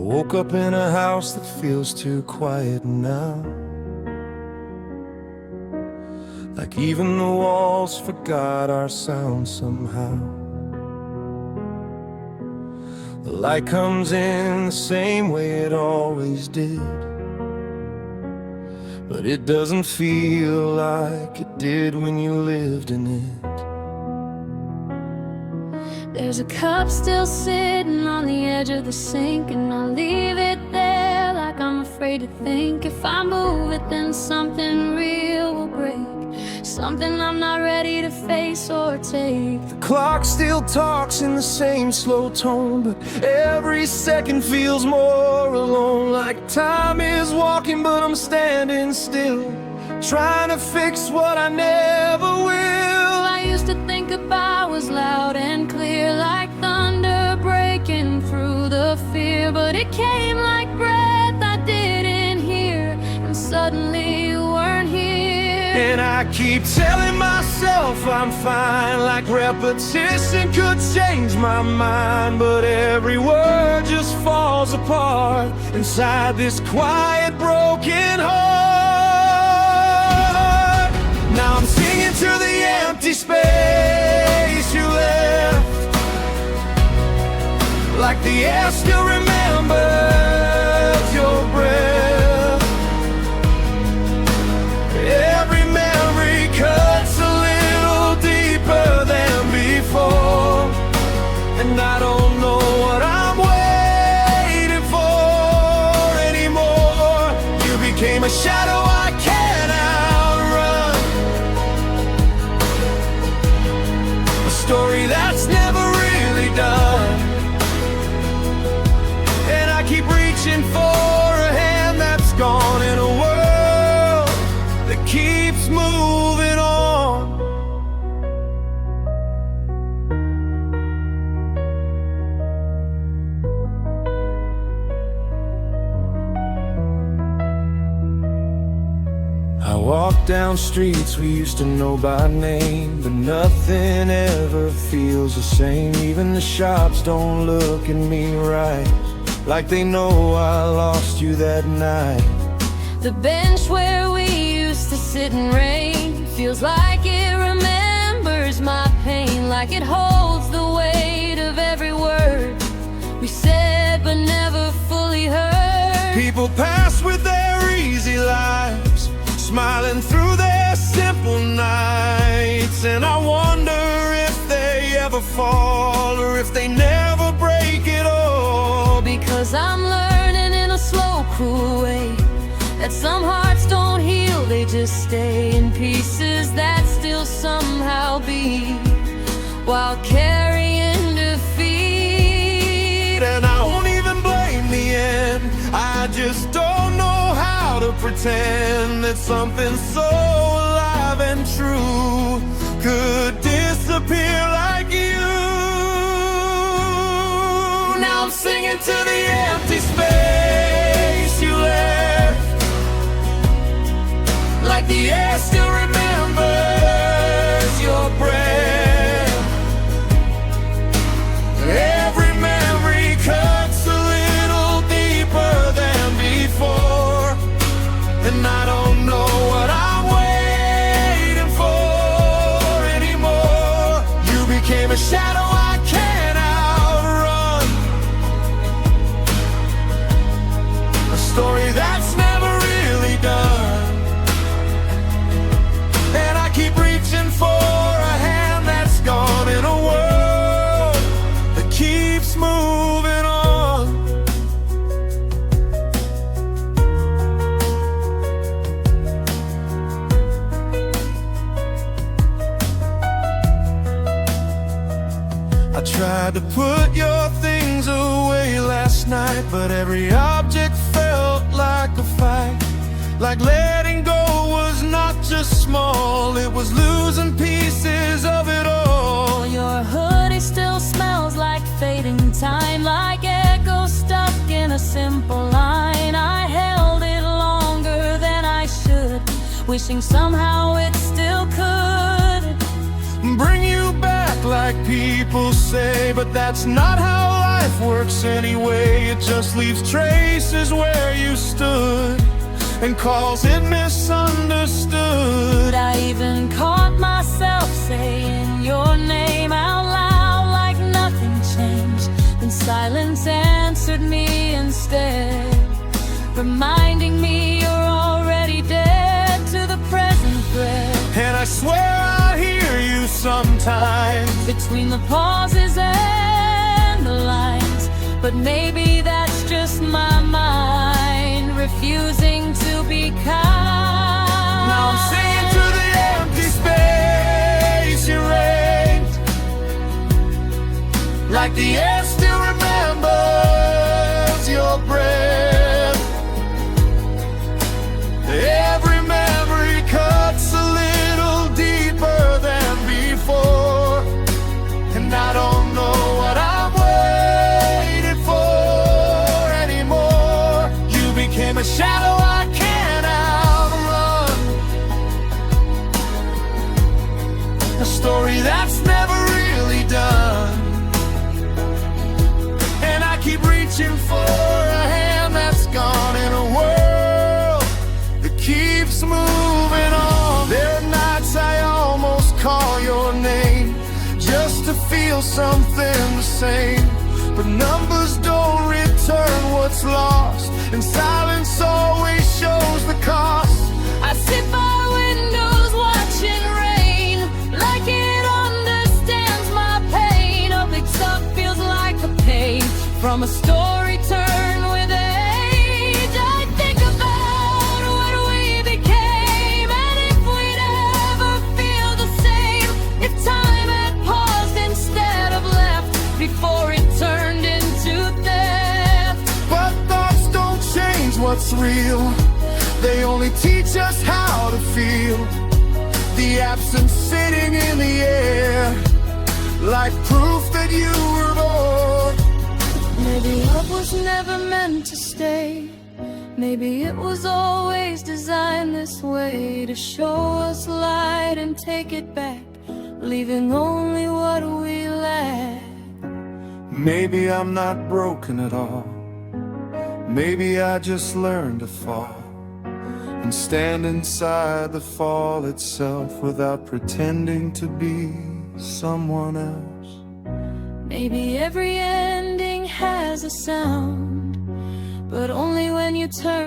woke up in a house that feels too quiet now, like even the walls forgot our sound somehow. The light comes in the same way it always did, but it doesn't feel like it did when you lived in it. There's a cup still sitting on the edge of the sink, and I'll leave it there like I'm afraid to think. If I move it, then something real will break, something I'm not ready to face or take. The clock still talks in the same slow tone, but every second feels more alone. Like time is walking, but I'm standing still, trying to fix what I never will. I used to think about was loud and clear, like thunder breaking through the fear, but it came like breath I didn't hear, and suddenly you weren't here. And I keep telling myself I'm fine, like repetition could change my mind, but every word just falls apart inside this quiet, broken heart. Now I'm singing to the empty space you left, like the air still remembers your breath. Every memory cuts a little deeper than before, and I don't know what I'm waiting for anymore. You became a shadow I can't outrun, a story that's never really done. And I keep reaching for a hand that's gone in a world that keeps moving on. I walk down streets we used to know by name, but nothing ever feels the same. Even the shops don't look at me right, like they know I lost you that night. The bench where we used to sit in rain feels like it remembers my pain, like it holds the weight of every word we said but never fully heard. People pass with their easy lives, smiling through their simple nights, and I wonder if they ever fall or if they never break it all. Because I'm learning in a slow, cruel way that some hearts don't heal, they just stay in pieces that still somehow beat while carrying defeat. And I won't even blame the end, I just don't know how to pretend that something so alive and true could disappear like you. Now I'm singing to the empty space you left, like the air still remembers your breath. Every memory cuts a little deeper than before, and I don't know what I'm waiting for anymore. You became a shadow I can't outrun, a story that's never really done. And I keep reaching for a hand that's gone in a world that keeps moving on. I tried to put your things away last night, but every object felt like a fight, like letting go was not just small, it was losing pieces of it all. Your hoodie still smells like fading time, like echoes stuck in a simple line. I held it longer than I should, wishing somehow it still could Bring you back like like people say, but that's not how life works anyway. It just leaves traces where you stood and calls it misunderstood. I even caught myself saying your name out loud like nothing changed. Then silence answered me instead, reminding me you're already dead to the present thread. And I swear I hear you sometimes between the pauses and the lines, but maybe that's just my mind refusing to be kind. Now I'm singing to the empty space you raised, like the air still remembers your breath. Every memory cuts a little deeper than before, and I don't know what I'm waiting for anymore. You became a shadow I can't outrun, a story that's never really done. And I keep reaching for a hand that's gone in a world that keeps moving on. There are nights I almost call your name just to feel something the same, but numbers don't return what's lost, and silence always shows the cost. I sit by windows watching rain, like it understands my pain. A big stuff feels like a page from a story turned with age. I think about what we became, and if we'd ever feel the same, if time had paused instead of left before it turned into death. But thoughts don't change what's real, they only teach us how to feel. The absence sitting in the air, like proof that you were born. Maybe love was never meant to stay. Maybe it was always designed this way, to show us light and take it back, leaving only what we lack. Maybe I'm not broken at all, maybe I just learned to fall and stand inside the fall itself without pretending to be someone else. Maybe every ending has a sound, but only when you turn